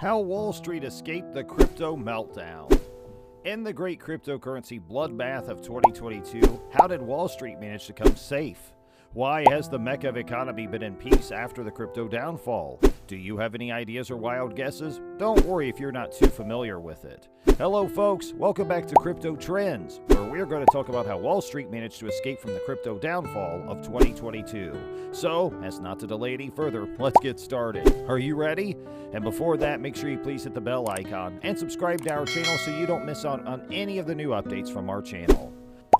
How Wall Street escaped the crypto meltdown. In the great cryptocurrency bloodbath of 2022, how did Wall Street manage to come safe? Why has the mecca of economy been in peace after the crypto downfall? Do you have any ideas or wild guesses? Don't worry if you're not too familiar with it. Hello folks, welcome back to CryptoTrends, where we're going to talk about how Wall Street managed to escape from the crypto downfall of 2022. So, as not to delay any further, let's get started. Are you ready? And before that, make sure you please hit the bell icon and subscribe to our channel so you don't miss out on any of the new updates from our channel.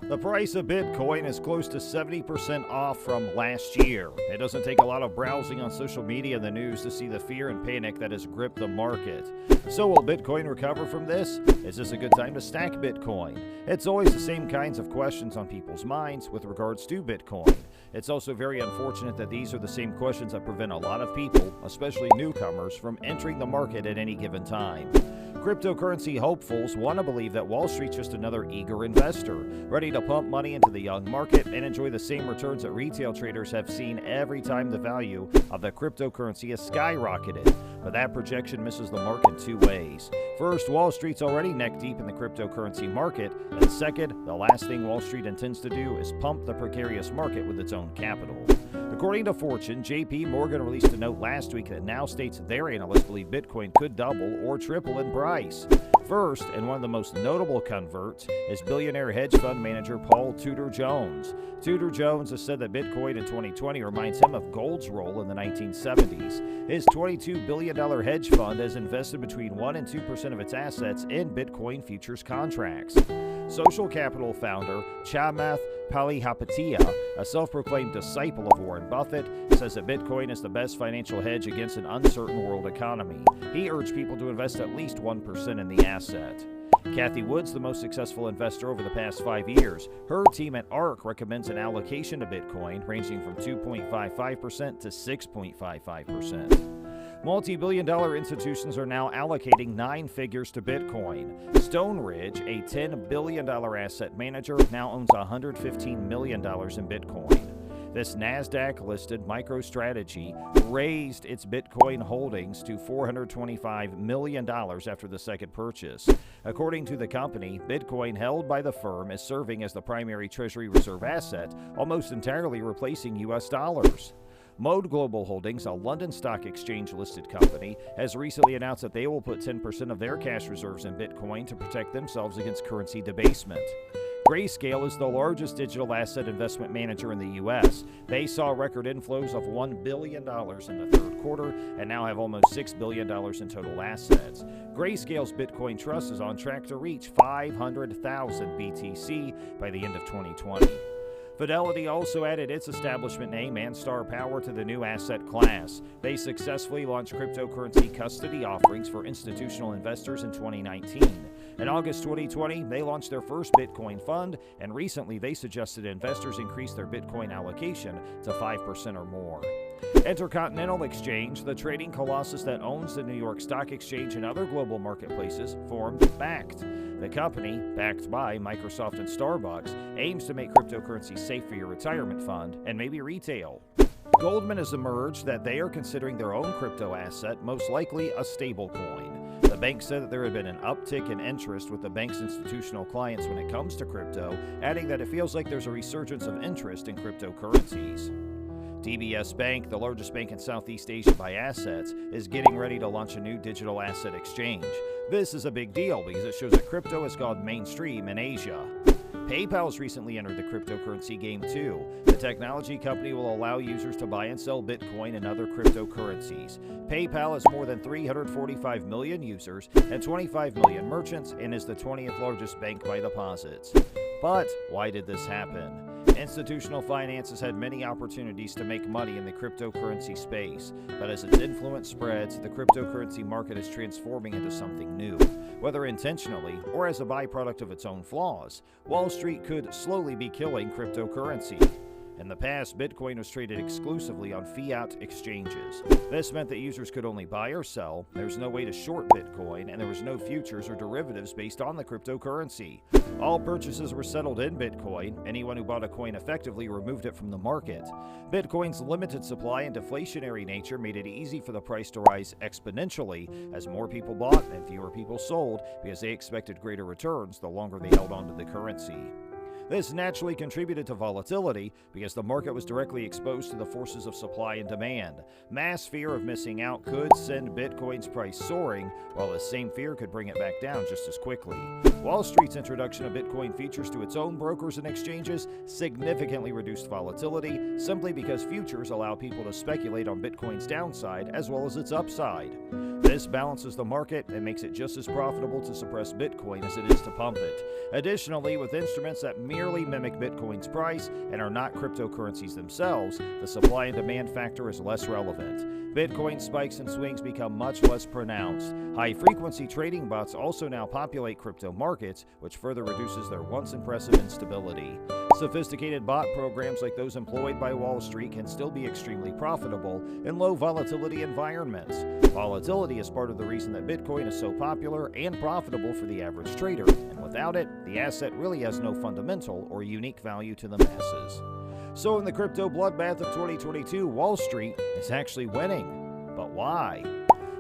The price of Bitcoin is close to 70% off from last year. It doesn't take a lot of browsing on social media and the news to see the fear and panic that has gripped the market. So will Bitcoin recover from this? Is this a good time to stack Bitcoin? It's always the same kinds of questions on people's minds with regards to Bitcoin. It's also very unfortunate that these are the same questions that prevent a lot of people, especially newcomers, from entering the market at any given time. Cryptocurrency hopefuls want to believe that Wall Street's just another eager investor, ready to pump money into the young market and enjoy the same returns that retail traders have seen every time the value of the cryptocurrency has skyrocketed. But that projection misses the mark in two ways. First, Wall Street's already neck deep in the cryptocurrency market, and second, the last thing Wall Street intends to do is pump the precarious market with its own capital. According to Fortune, JP Morgan released a note last week that now states their analysts believe Bitcoin could double or triple in price. First, and one of the most notable converts, is billionaire hedge fund manager Paul Tudor Jones. Tudor Jones has said that Bitcoin in 2020 reminds him of gold's role in the 1970s. His $22 billion hedge fund has invested between 1% and 2% of its assets in Bitcoin futures contracts. Social Capital founder Chamath Palihapitiya, a self-proclaimed disciple of Warren Buffett, says that Bitcoin is the best financial hedge against an uncertain world economy. He urged people to invest at least 1% in the asset. Kathy Wood's the most successful investor over the past 5 years. Her team at ARK recommends an allocation to Bitcoin ranging from 2.55% to 6.55%. Multi-billion-dollar institutions are now allocating 9 figures to Bitcoin. Stone Ridge, a $10 billion asset manager, now owns $115 million in Bitcoin. This NASDAQ-listed MicroStrategy raised its Bitcoin holdings to $425 million after the second purchase. According to the company, Bitcoin held by the firm is serving as the primary Treasury reserve asset, almost entirely replacing U.S. dollars. Mode Global Holdings, a London Stock Exchange-listed company, has recently announced that they will put 10% of their cash reserves in Bitcoin to protect themselves against currency debasement. Grayscale is the largest digital asset investment manager in the U.S. They saw record inflows of $1 billion in the third quarter and now have almost $6 billion in total assets. Grayscale's Bitcoin Trust is on track to reach 500,000 BTC by the end of 2020. Fidelity also added its establishment name and star power to the new asset class. They successfully launched cryptocurrency custody offerings for institutional investors in 2019. In August 2020, they launched their first Bitcoin fund, and recently they suggested investors increase their Bitcoin allocation to 5% or more. Intercontinental Exchange, the trading colossus that owns the New York Stock Exchange and other global marketplaces, formed Bakkt. The company, backed by Microsoft and Starbucks, aims to make cryptocurrency safe for your retirement fund and maybe retail. Goldman has emerged that they are considering their own crypto asset, most likely a stablecoin. The bank said that there had been an uptick in interest with the bank's institutional clients when it comes to crypto, adding that it feels like there's a resurgence of interest in cryptocurrencies. DBS Bank, the largest bank in Southeast Asia by assets, is getting ready to launch a new digital asset exchange. This is a big deal because it shows that crypto has gone mainstream in Asia. PayPal's recently entered the cryptocurrency game too. The technology company will allow users to buy and sell Bitcoin and other cryptocurrencies. PayPal has more than 345 million users and 25 million merchants and is the 20th largest bank by deposits. But why did this happen? Institutional finance has had many opportunities to make money in the cryptocurrency space, but as its influence spreads, the cryptocurrency market is transforming into something new. Whether intentionally or as a byproduct of its own flaws, Wall Street could slowly be killing cryptocurrency. In the past, Bitcoin was traded exclusively on fiat exchanges. This meant that users could only buy or sell, there was no way to short Bitcoin, and there was no futures or derivatives based on the cryptocurrency. All purchases were settled in Bitcoin. Anyone who bought a coin effectively removed it from the market. Bitcoin's limited supply and deflationary nature made it easy for the price to rise exponentially as more people bought and fewer people sold because they expected greater returns the longer they held onto the currency. This naturally contributed to volatility because the market was directly exposed to the forces of supply and demand. Mass fear of missing out could send Bitcoin's price soaring, while the same fear could bring it back down just as quickly. Wall Street's introduction of Bitcoin features to its own brokers and exchanges significantly reduced volatility simply because futures allow people to speculate on Bitcoin's downside as well as its upside. This balances the market and makes it just as profitable to suppress Bitcoin as it is to pump it. Additionally, with instruments that merely mimic Bitcoin's price and are not cryptocurrencies themselves, the supply and demand factor is less relevant. Bitcoin spikes and swings become much less pronounced. High-frequency trading bots also now populate crypto markets, which further reduces their once impressive instability. Sophisticated bot programs like those employed by Wall Street can still be extremely profitable in low volatility environments. Volatility is part of the reason that Bitcoin is so popular and profitable for the average trader, and without it, the asset really has no fundamental or unique value to the masses. So in the crypto bloodbath of 2022, Wall Street is actually winning. But why?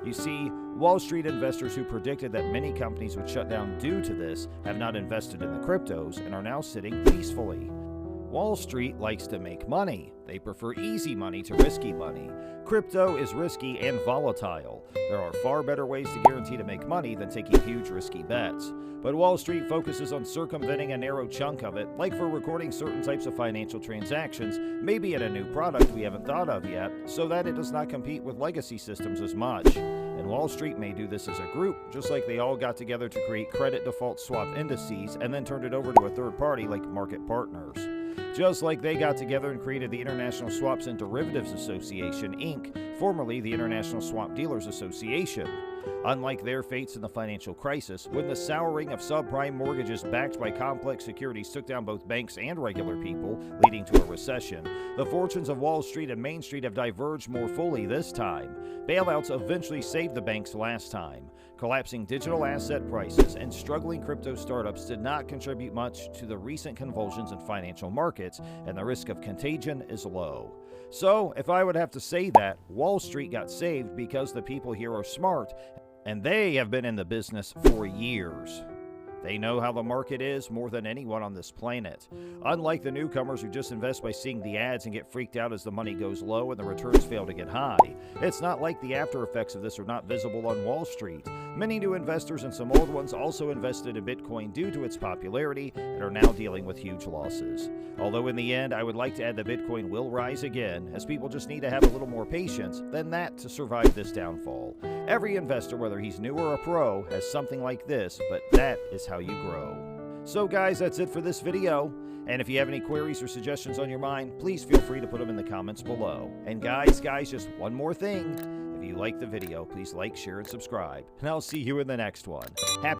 You see, Wall Street investors who predicted that many companies would shut down due to this have not invested in the cryptos and are now sitting peacefully. Wall Street likes to make money. They prefer easy money to risky money. Crypto is risky and volatile. There are far better ways to guarantee to make money than taking huge risky bets. But Wall Street focuses on circumventing a narrow chunk of it, like for recording certain types of financial transactions, maybe in a new product we haven't thought of yet, so that it does not compete with legacy systems as much. And Wall Street may do this as a group, just like they all got together to create credit default swap indices and then turned it over to a third party like market partners. Just like they got together and created the International Swaps and Derivatives Association, Inc., formerly the International Swap Dealers Association. Unlike their fates in the financial crisis, when the souring of subprime mortgages backed by complex securities took down both banks and regular people, leading to a recession, the fortunes of Wall Street and Main Street have diverged more fully this time. Bailouts eventually saved the banks last time. Collapsing digital asset prices and struggling crypto startups did not contribute much to the recent convulsions in financial markets, and the risk of contagion is low. So, if I would have to say that, Wall Street got saved because the people here are smart, and they have been in the business for years. They know how the market is more than anyone on this planet. Unlike the newcomers who just invest by seeing the ads and get freaked out as the money goes low and the returns fail to get high, it's not like the after effects of this are not visible on Wall Street. Many new investors and some old ones also invested in Bitcoin due to its popularity and are now dealing with huge losses. Although in the end, I would like to add that Bitcoin will rise again, as people just need to have a little more patience than that to survive this downfall. Every investor, whether he's new or a pro, has something like this, but that is how you grow. So guys, that's it for this video. And if you have any queries or suggestions on your mind, please feel free to put them in the comments below. And guys, just one more thing. If you like the video, please like, share, and subscribe. And I'll see you in the next one. Happy